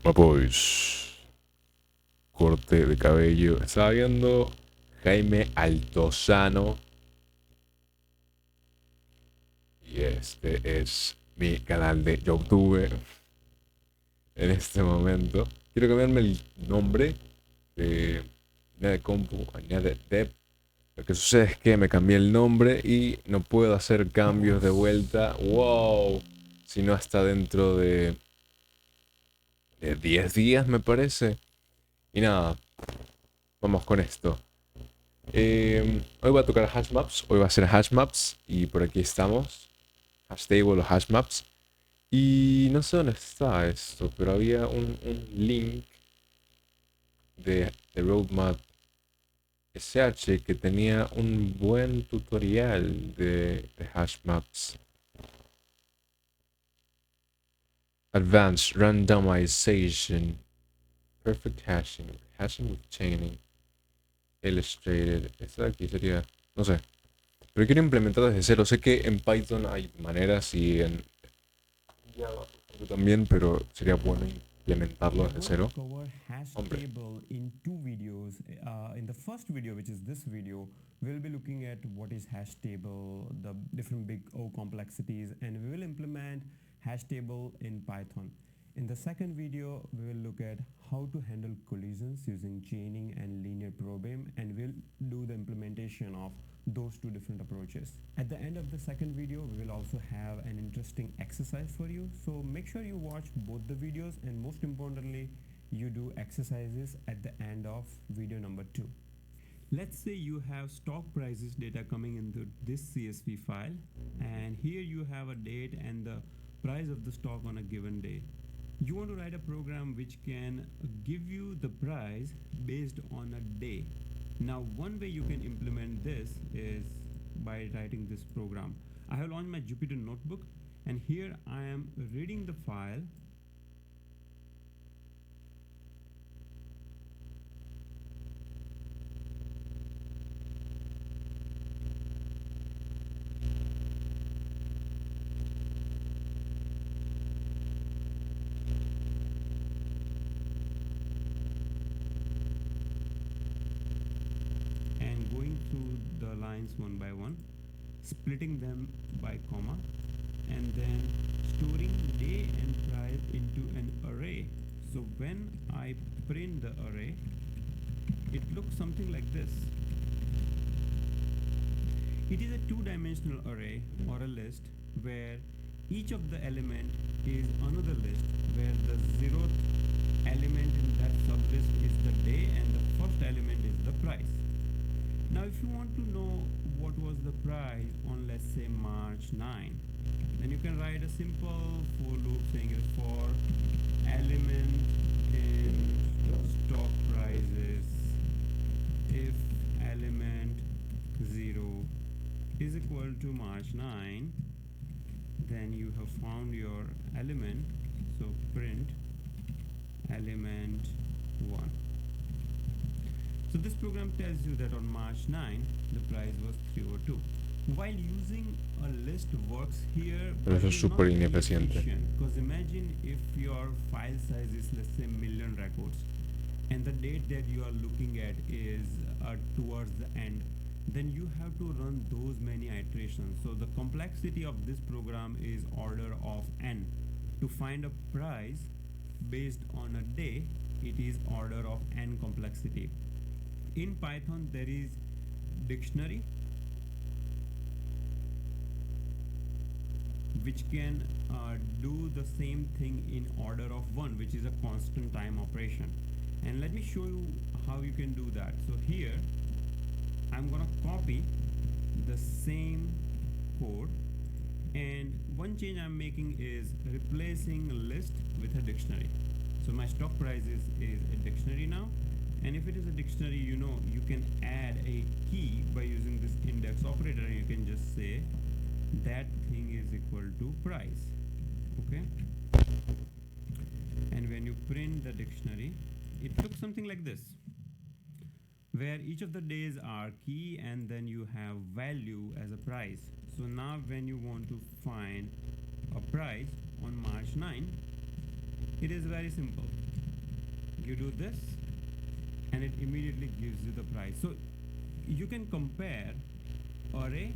Pues, corte de cabello. Estaba viendo Jaime Altozano y este es mi canal de YouTube en este momento. Quiero cambiarme el nombre de Añade Compu, Añade Dev. Lo que sucede es que me cambié el nombre y no puedo hacer cambios de vuelta. ¡Wow! Sino hasta dentro de 10 días, me parece. Y nada, vamos con esto. Hoy voy a tocar hash maps, hoy va a ser hash maps y por aquí estamos. Hash table o hash maps. Y no sé dónde está esto, pero había un link de roadmap SH que tenía un buen tutorial de hash maps. Advanced randomization, perfect hashing, hashing with chaining, illustrated. Esta de aquí sería, no sé. Pero quiero implementar desde cero. Sé que en Python hay maneras y en Java también, pero sería bueno implementarlo We are desde going to cero. cover hash Hombre. table in two videos. In the first video, which is this video, we'll be looking at what is hash table, the different big O complexities, and we will implement hash table in Python. In the second video, we will look at how to handle collisions using chaining and linear probing, and we'll do the implementation of those two different approaches. At the end of the second video, we will also have an interesting exercise for you. So make sure you watch both the videos, and most importantly, you do exercises at the end of video number 2. Let's say you have stock prices data coming into this CSV file, and here you have a date and the price of the stock on a given day. You want to write a program which can give you the price based on a day. Now, one way you can implement this is by writing this program. I have launched my Jupyter notebook, and here I am reading the file. And going through the lines one by one, splitting them by comma, and then storing day and price into an array. So when I print the array, it looks something like this. It is a two-dimensional array or a list where each of the element is another list, where the zeroth element in that sublist is the day and the first element is the price. Now if you want to know what was the price on, let's say, March 9, then you can write a simple for loop saying for element in stock prices if element 0 is equal to March 9, then you have found your element. So print element 1. So this program tells you that on March 9 the price was 302. While using a list works here, Pero but eso it es is not súper very ineficiente. efficient, because imagine if your file size is, let's say, million records, and the date that you are looking at is towards the end, then you have to run those many iterations. So the complexity of this program is order of n. To find a price based on a day, it is order of n complexity. In Python there is dictionary which can do the same thing in order of 1, which is a constant time operation. And let me show you how you can do that. So here I'm gonna copy the same code, and one change I'm making is replacing a list with a dictionary. So my stock price is a dictionary now, and if it is a dictionary, you know, you can add a key by using this index operator, and you can just say that thing is equal to price. Okay, and when you print the dictionary, it looks something like this, where each of the days are key and then you have value as a price. So now when you want to find a price on March 9, it is very simple. You do this, and it immediately gives you the price. So you can compare array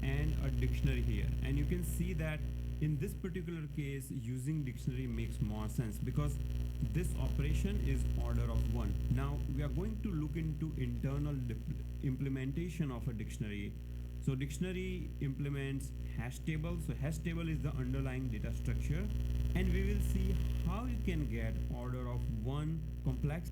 and a dictionary here, and you can see that in this particular case using dictionary makes more sense because this operation is order of one. Now we are going to look into internal implementation of a dictionary. So dictionary implements hash table. So hash table is the underlying data structure, and we will see how you can get order of one complex.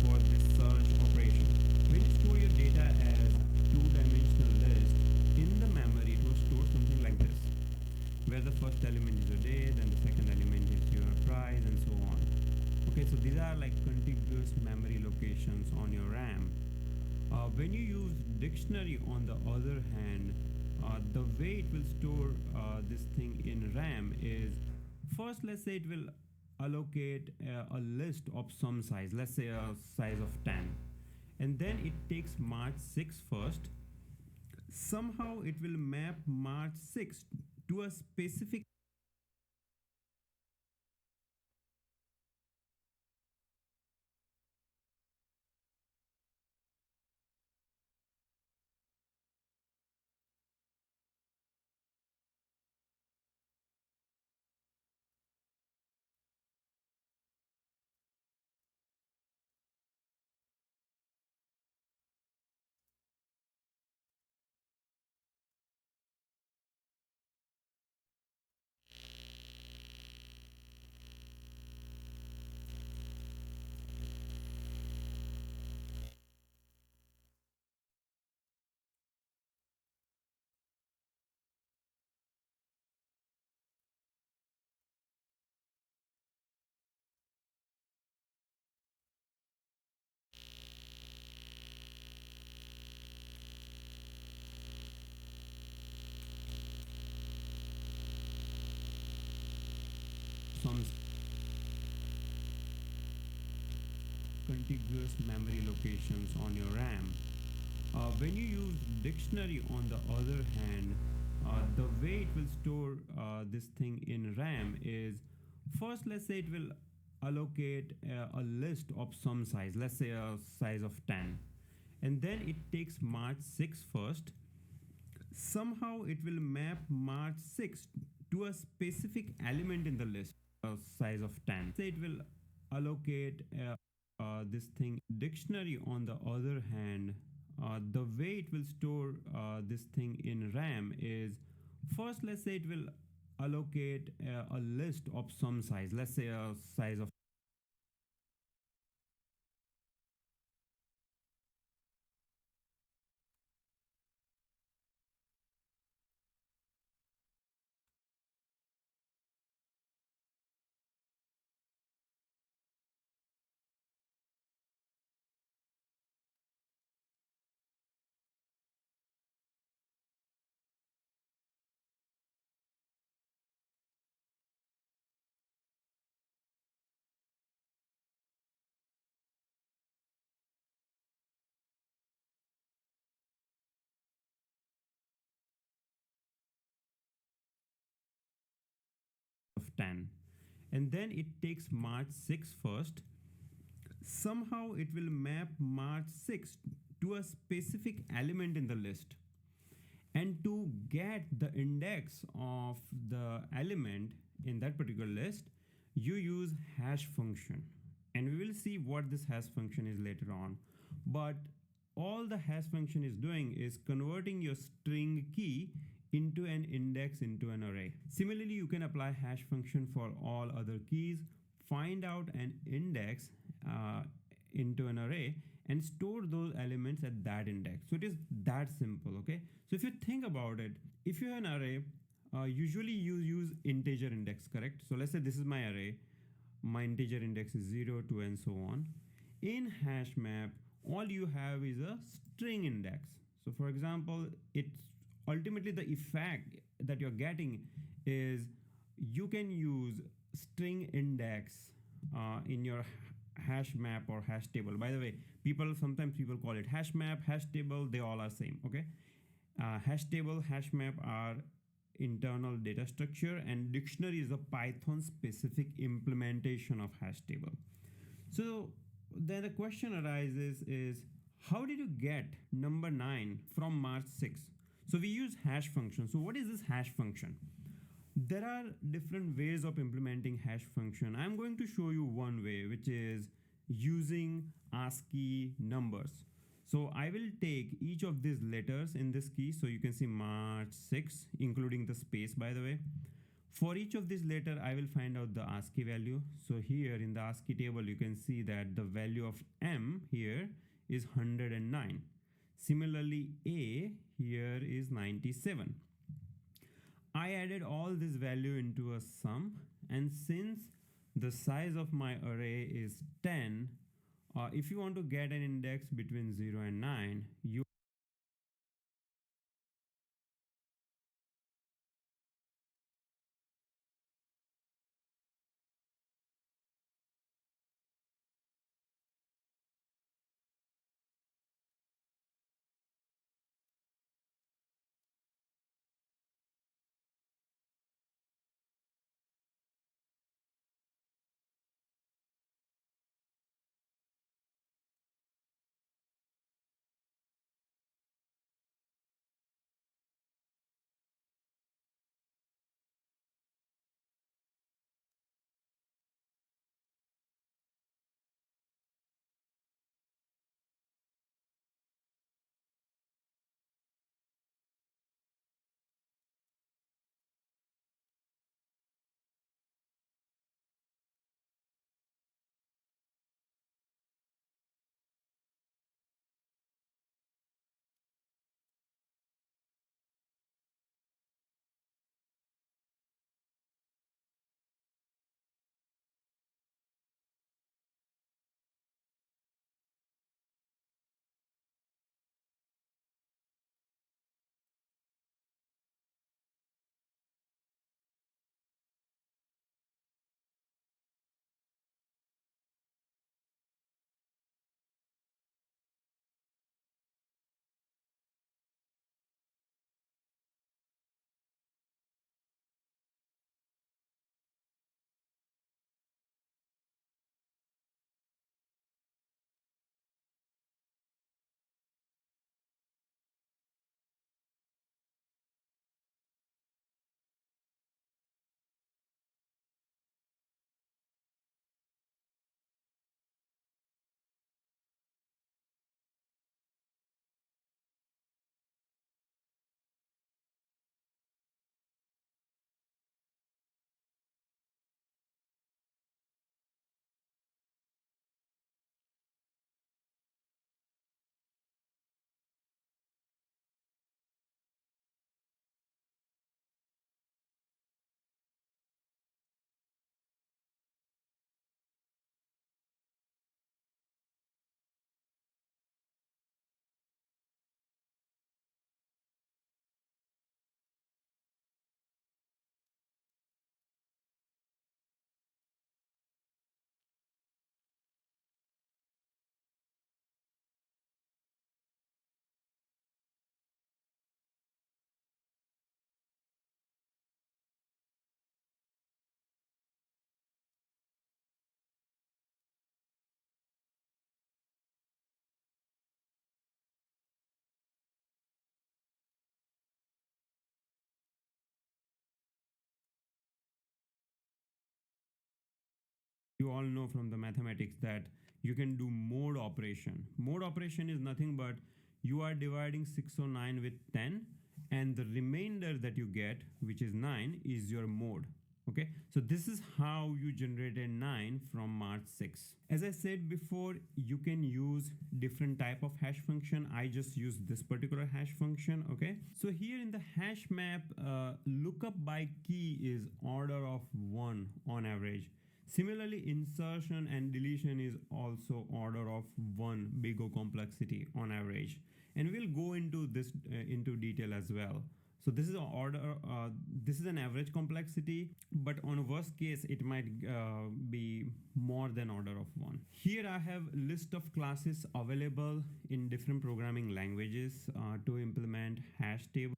For this search operation. When you store your data as two-dimensional list in the memory, it will store something like this, where the first element is your day, then the second element is your price, and so on. Okay, so these are like contiguous memory locations on your RAM. When you use dictionary, on the other hand, the way it will store this thing in RAM is first, let's say it will allocate a list of some size, let's say a size of 10, and then it takes March 6 first. Somehow it will map March 6 to a specific contiguous memory locations on your RAM. When you use dictionary, on the other hand, the way it will store this thing in RAM is, first, let's say it will allocate a list of some size, let's say a size of 10, and then it takes March 6 first. Somehow it will map March 6 to a specific element in the list, a size of 10. Say it will allocate this thing dictionary. On the other hand, the way it will store this thing in RAM is, first, let's say it will allocate a list of some size, let's say a size of of 10, and then it takes March 6 first. Somehow it will map March 6 to a specific element in the list. And to get the index of the element in that particular list, you use hash function. And we will see what this hash function is later on. But all the hash function is doing is converting your string key into an index into an array. Similarly, you can apply hash function for all other keys, find out an index into an array, and store those elements at that index. So it is that simple. Okay, so if you think about it, if you have an array, usually you use integer index, correct? So let's say this is my array, my integer index is 0, 2, and so on. In hash map, all you have is a string index. So for example, it's ultimately the effect that you're getting is you can use string index in your hash map or hash table. By the way, sometimes people call it hash map, hash table, they all are same. Okay, hash table, hash map are internal data structure, and dictionary is a Python specific implementation of hash table. So then the question arises is, how did you get number 9 from March 6? So we use hash function. So what is this hash function? There are different ways of implementing hash function. I'm going to show you one way, which is using ASCII numbers. So I will take each of these letters in this key. So you can see March 6, including the space, by the way. For each of these letters, I will find out the ASCII value. So here in the ASCII table, you can see that the value of M here is 109. Similarly, A here is 97. I added all this value into a sum, and since the size of my array is 10, if you want to get an index between 0 and 9, you you all know from the mathematics that you can do mode operation. Mode operation is nothing but you are dividing 609 with 10, and the remainder that you get, which is 9, is your mode. Okay, so this is how you generated 9 from March 6. As I said before, you can use different type of hash function. I just use this particular hash function. Okay, so here in the hash map, lookup by key is order of 1 on average. Similarly, insertion and deletion is also order of 1 big O complexity on average, and we'll go into this into detail as well. So this is an order, this is an average complexity, but on a worst case, it might be more than order of 1. Here I have list of classes available in different programming languages to implement hash table.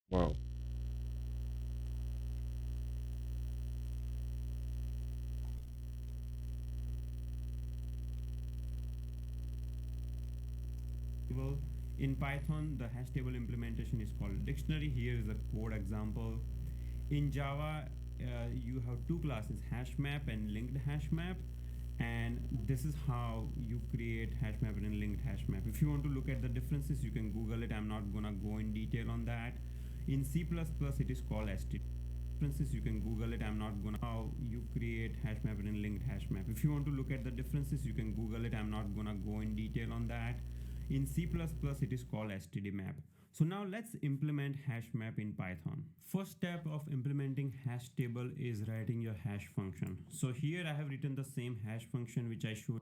Wow. In Python, the hash table implementation is called dictionary. Here is a code example. In Java, you have two classes, hash map and linked hash map. And this is how you create hash map and linked hash map. If you want to look at the differences, you can Google it. I'm not gonna go in detail on that. In C++, it is called std. Differences, you can Google it. I'm not gonna how you create hash map and linked hash map. If you want to look at the differences, you can Google it. I'm not gonna go in detail on that. In C++, it is called std map. So now let's implement hash map in Python. First step of implementing hash table is writing your hash function. So here I have written the same hash function which I showed.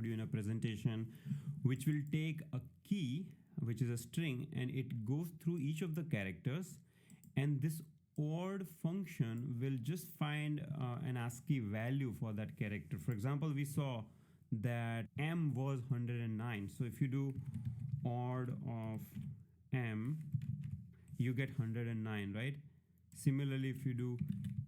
You in a presentation which will take a key which is a string and it goes through each of the characters, and this OR function will just find an ASCII value for that character. For example, we saw that M was 109, so if you do OR of M, you get 109, right? Similarly, if you do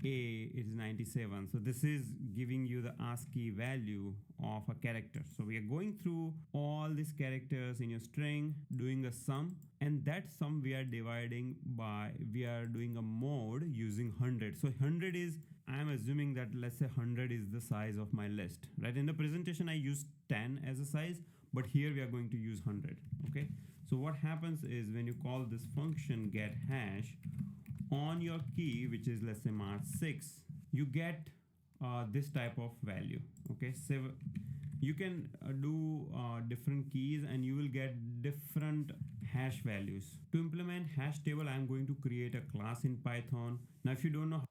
A, it is 97. So this is giving you the ASCII value of a character. So we are going through all these characters in your string, doing a sum, and that sum we are dividing by, we are doing a mode using 100. So 100 is, I'm assuming that let's say 100 is the size of my list, right? In the presentation, I used 10 as a size, but here we are going to use 100, okay? So what happens is when you call this function get hash, on your key, which is let's say March 6, you get this type of value. Okay, so you can do different keys and you will get different hash values. To implement hash table, I'm going to create a class in Python. Now if you don't know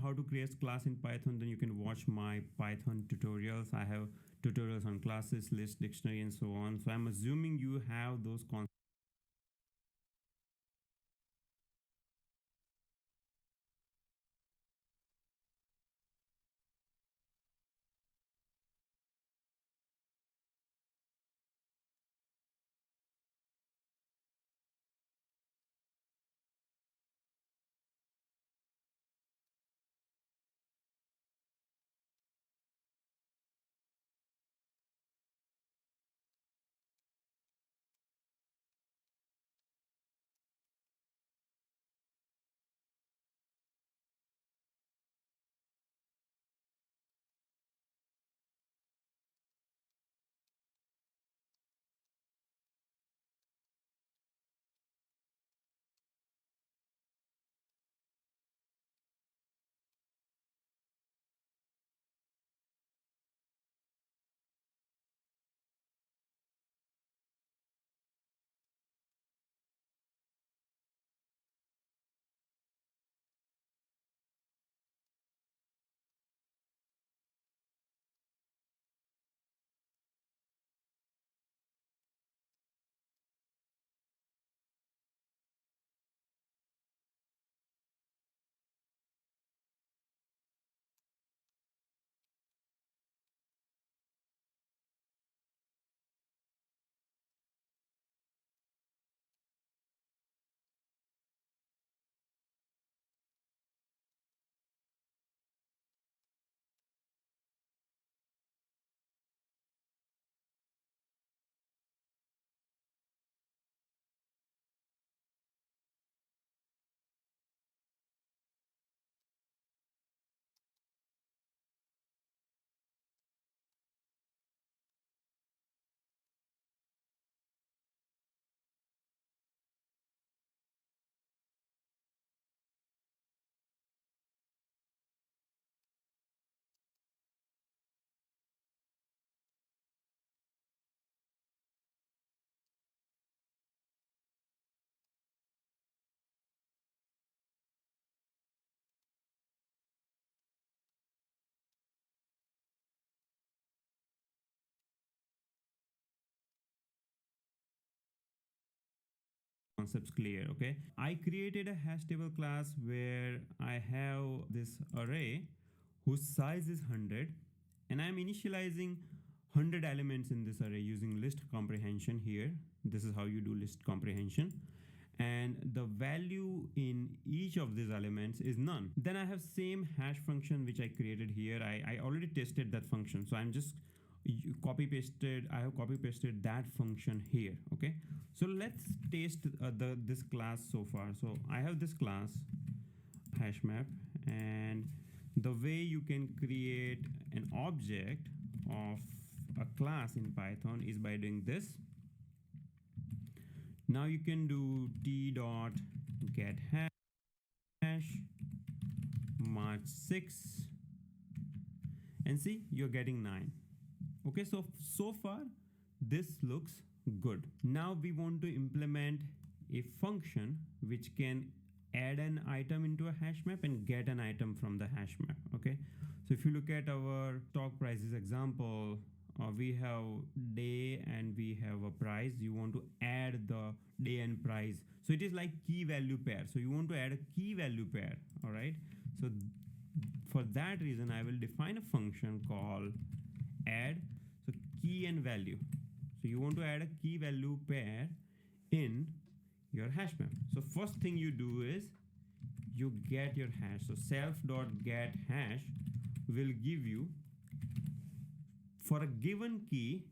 how to create class in Python, then you can watch my Python tutorials. I have tutorials on classes, list, dictionary, and so on. So I'm assuming you have those concepts. concepts clear. Okay, I created a hash table class where I have this array whose size is 100, and I'm initializing 100 elements in this array using list comprehension here. This is how you do list comprehension, and the value in each of these elements is none. Then I have same hash function which I created here. I already tested that function, so I'm just copy pasted. I have copy pasted that function here. Okay, so let's taste this class so far. So I have this class hash map, and the way you can create an object of a class in Python is by doing this. Now you can do t dot get hash march 6, and see you're getting 9. Okay, so far this looks good. Now we want to implement a function which can add an item into a hash map and get an item from the hash map. Okay, so if you look at our stock prices example, we have day and we have a price. You want to add the day and price, so it is like key value pair. So you want to add a key value pair. All right, so for that reason I will define a function called add, so key and value. So you want to add a key value pair in your hash map. So first thing you do is you get your hash. So self.get hash will give you, for a given key,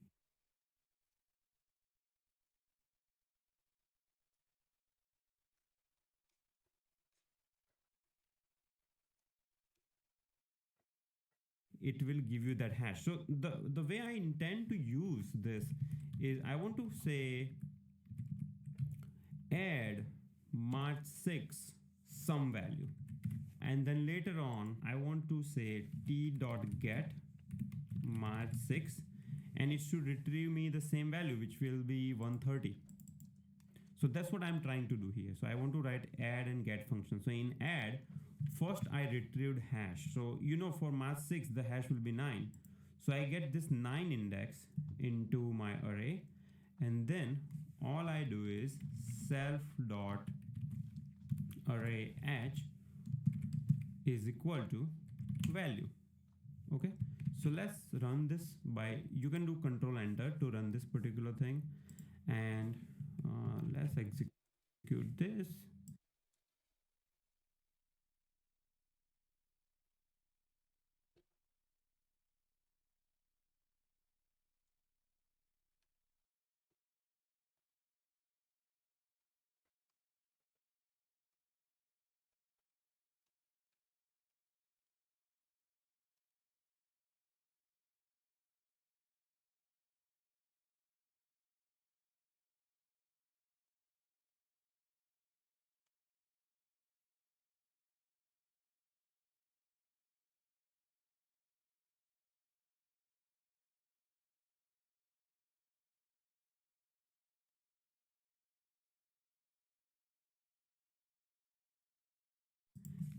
it will give you that hash. So the way I intend to use this is I want to say add march 6 some value, and then later on I want to say t dot get march 6, and it should retrieve me the same value, which will be 130. So that's what I'm trying to do here. So I want to write add and get function. So in add, first I retrieved hash. So you know for march 6 the hash will be 9. So I get this 9 index into my array, and then all I do is self dot array h is equal to value. Okay, so let's run this by, you can do control enter to run this particular thing, and let's execute this.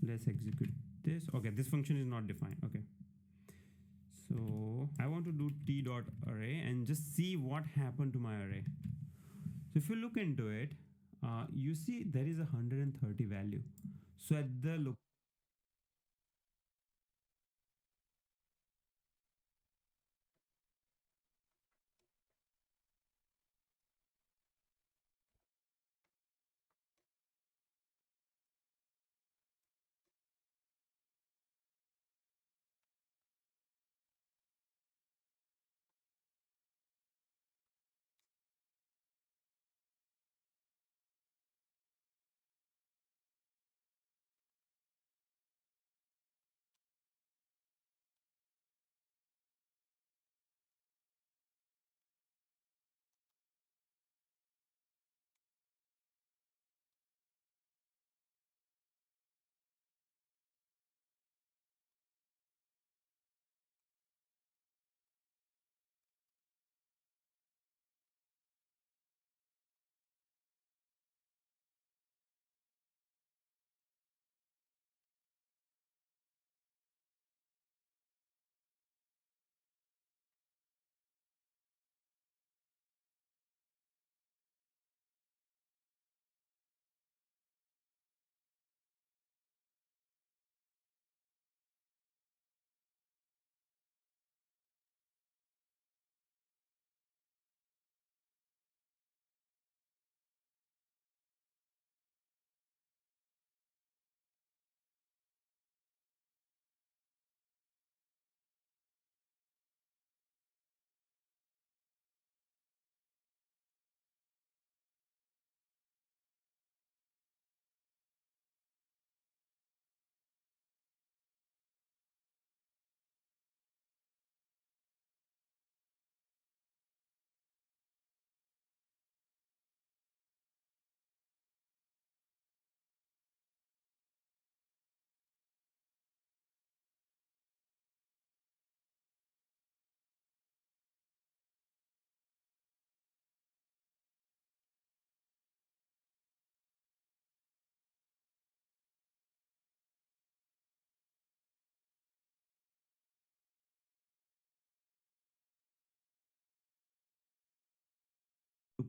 Let's execute this. Okay, this function is not defined. Okay, so I want to do t dot array and just see what happened to my array. So if you look into it, you see there is 130 value. So at the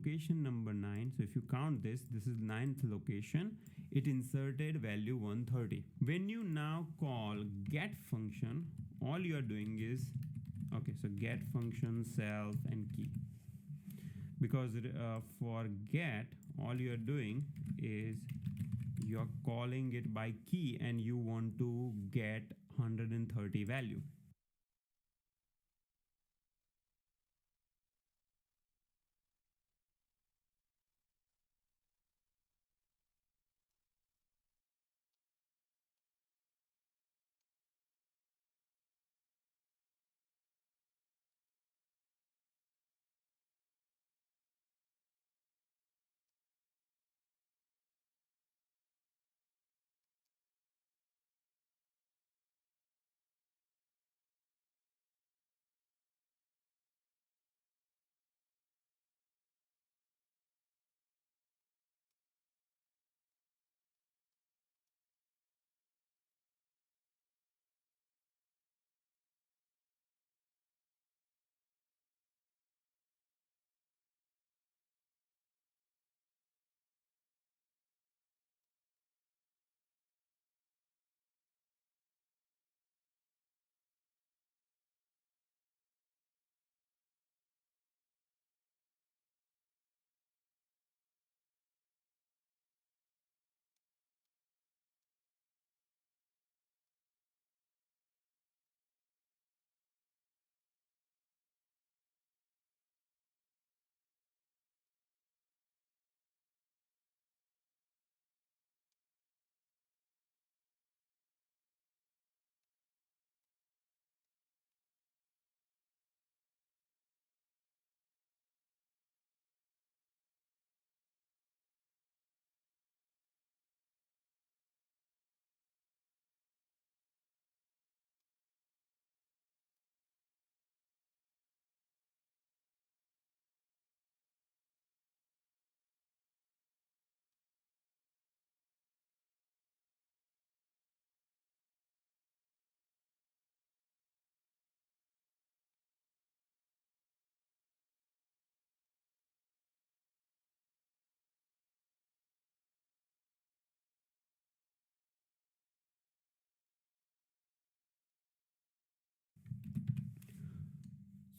location number 9. So if you count this, this is ninth location. It inserted value 130. When you now call get function, all you are doing is, okay, so get function self and key. Because for get, all you are doing is you are calling it by key and you want to get 130 value.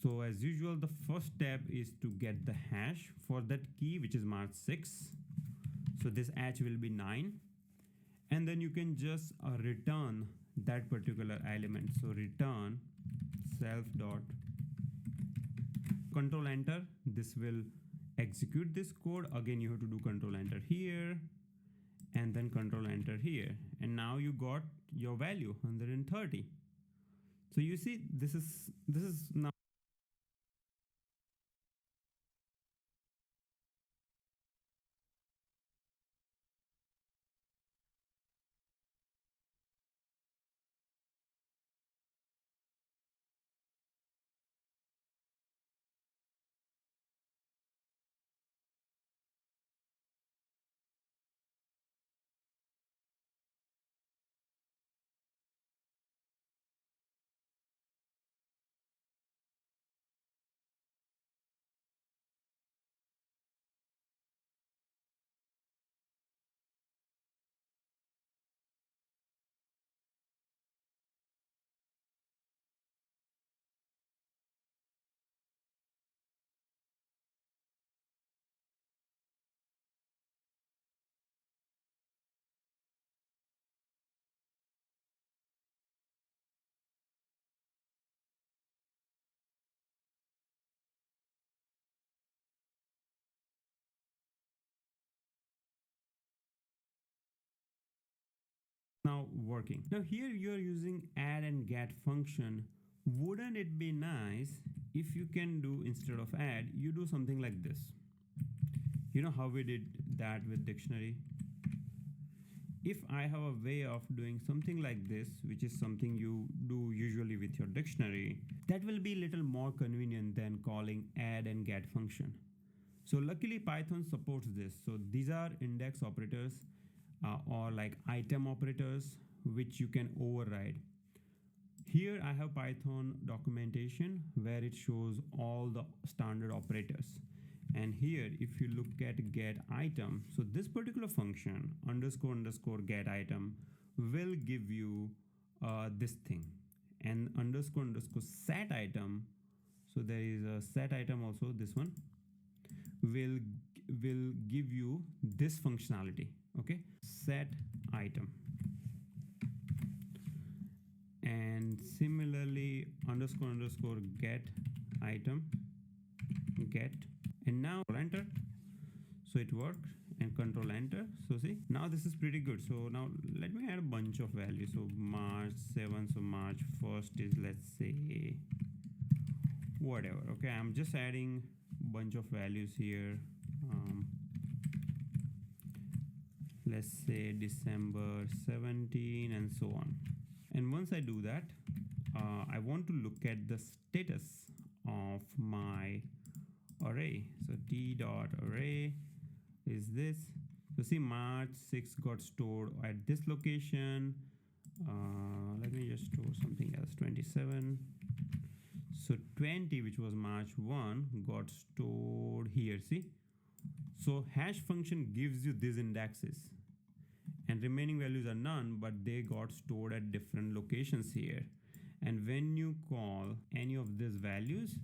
So as usual, the first step is to get the hash for that key, which is marked 6. So this hash will be 9. And then you can just return that particular element. So return self dot control enter. This will execute this code. Again, you have to do control enter here and then control enter here. And now you got your value 130. So you see, this is now. Now working. Now here you are using add and get function. Wouldn't it be nice if you can do, instead of add, you do something like this? You know how we did that with dictionary? If I have a way of doing something like this, which is something you do usually with your dictionary, that will be a little more convenient than calling add and get function. So luckily Python supports this. So these are index operators or like item operators, which you can override. Here I have Python documentation where it shows all the standard operators. And here, if you look at get item, so this particular function underscore underscore get item will give you this thing, and underscore underscore set item. So there is a set item also. This one will give you this functionality. Okay, set item. And similarly, underscore underscore get item get, and now enter. So it worked, and control enter. So see, now this is pretty good. So now let me add a bunch of values. So March 7th, so March 1st is, let's say, whatever. Okay, I'm just adding bunch of values here. Let's say December 17 and so on. And once I do that, I want to look at the status of my array. So t dot array is this. So see, March 6 got stored at this location. Let me just store something else. 27. So 20, which was March 1, got stored here. See, so hash function gives you these indexes, and remaining values are none, but they got stored at different locations here. And when you call any of these values,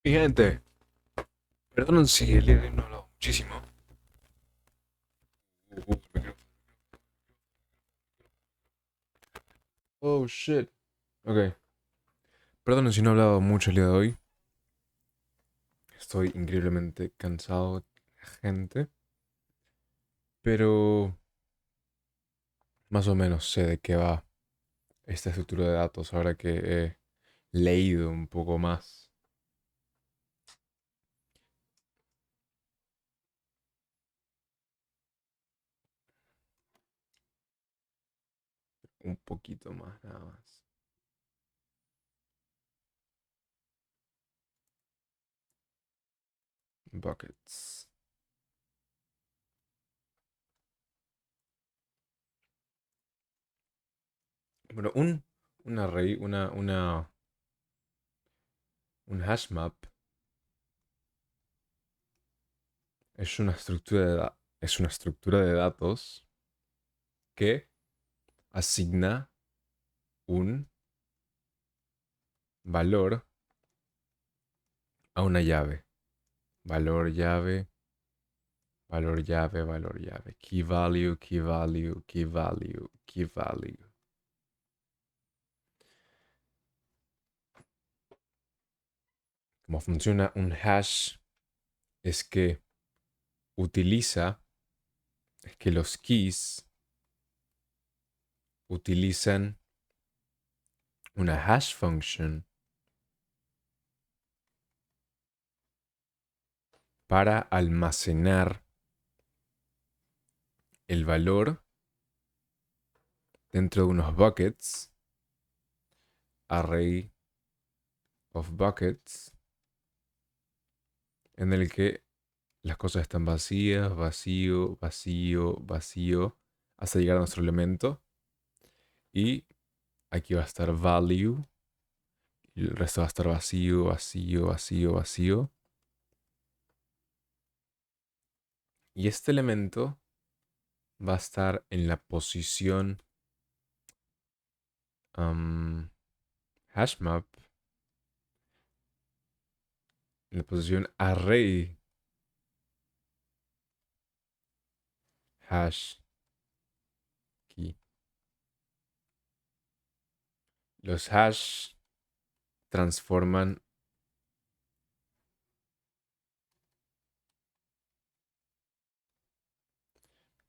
Mi gente, Perdón si el día de hoy no he hablado muchísimo. Me creo- Oh shit. Ok. Perdón si no he hablado mucho el día de hoy. Estoy increíblemente cansado, gente. Pero más o menos sé de qué va esta estructura de datos ahora que he leído un poco más. Un poquito más, nada más. Buckets. Bueno, un array, un hash map es una estructura de datos que asigna un valor a una llave. Valor llave, valor llave, valor llave. Key value, key value, key value, key value. Cómo funciona un hash es que utiliza, es que los keys utilizan una hash function para almacenar el valor dentro de unos buckets, array of buckets, en el que las cosas están vacías, vacío, vacío, vacío, hasta llegar a nuestro elemento. Y aquí va a estar value, y el resto va a estar vacío, vacío, vacío, vacío. Y este elemento va a estar en la posición hashmap, en la posición array hash key. Los hash transforman,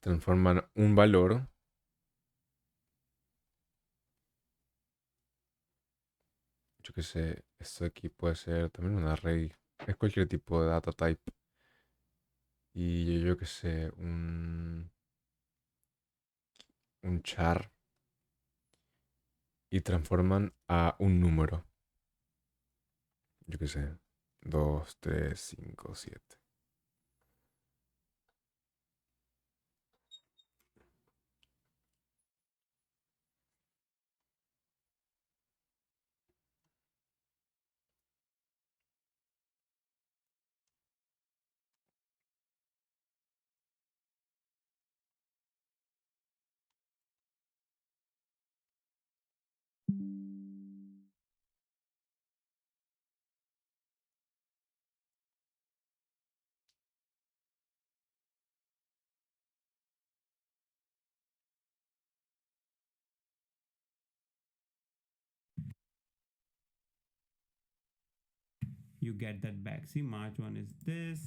transforman un valor, yo que sé, esto aquí puede ser también un array, es cualquier tipo de data type. Y yo que sé, un char y transforman a un número. Yo qué sé, 2 3 5 7. You get that back. See, March 1 is this,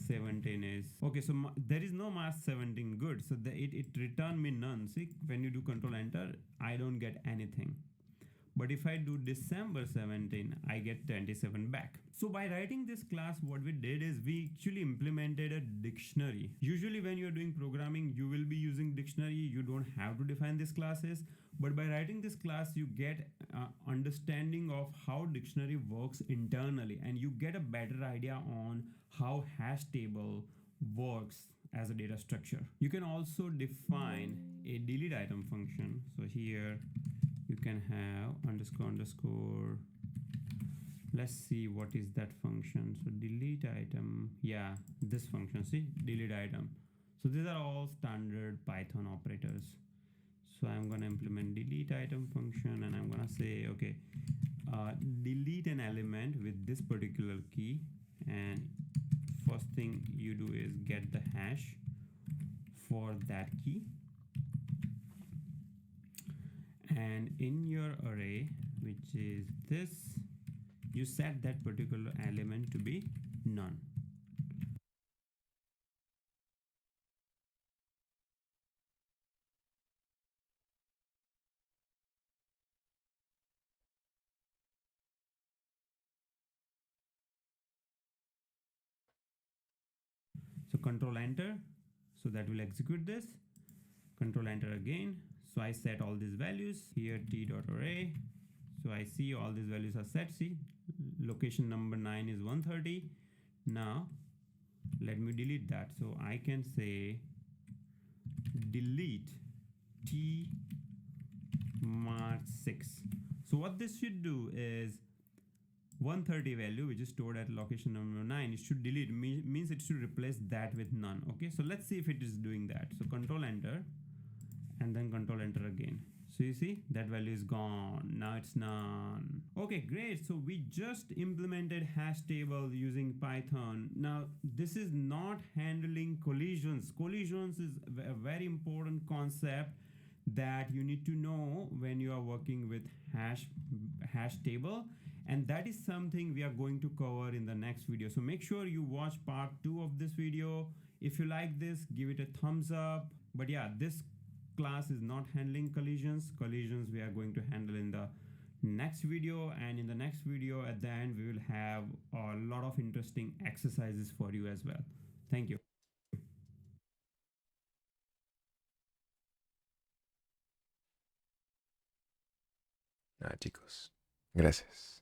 17 is okay. So there is no March 17 good, so it return me none. See, when you do control enter, I don't get anything. But if I do December 17, I get 27 back. So by writing this class, what we did is we actually implemented a dictionary. Usually when you're doing programming, you will be using dictionary. You don't have to define these classes. But by writing this class, you get understanding of how dictionary works internally, and you get a better idea on how hash table works as a data structure. You can also define a delete item function. So here you can have underscore underscore. Let's see what is that function. So delete item, yeah, this function, see, delete item. So these are all standard Python operators. So I'm gonna implement delete item function, and I'm gonna say, okay, delete an element with this particular key, and you do is get the hash for that key, and in your array, which is this, you set that particular element to be none. So control enter, so that will execute this. Control enter again. So I set all these values here, t dot array. So I see all these values are set. See, location number 9 is 130. Now let me delete that. So I can say delete t March 6. So what this should do is 130 value, which is stored at location number 9, it should delete, means it should replace that with none. Okay, so let's see if it is doing that. So control enter and then control enter again. So you see that value is gone. Now it's none. Okay, great. So we just implemented hash table using Python. Now this is not handling collisions. Collisions is a very important concept that you need to know when you are working with hash table, and that is something we are going to cover in the next video. So make sure you watch part 2 of this video. If you like this, give it a thumbs up. But yeah, this class is not handling collisions. Collisions we are going to handle in the next video, and in the next video at the end we will have a lot of interesting exercises for you as well. Thank you. Nada, chicos. Gracias.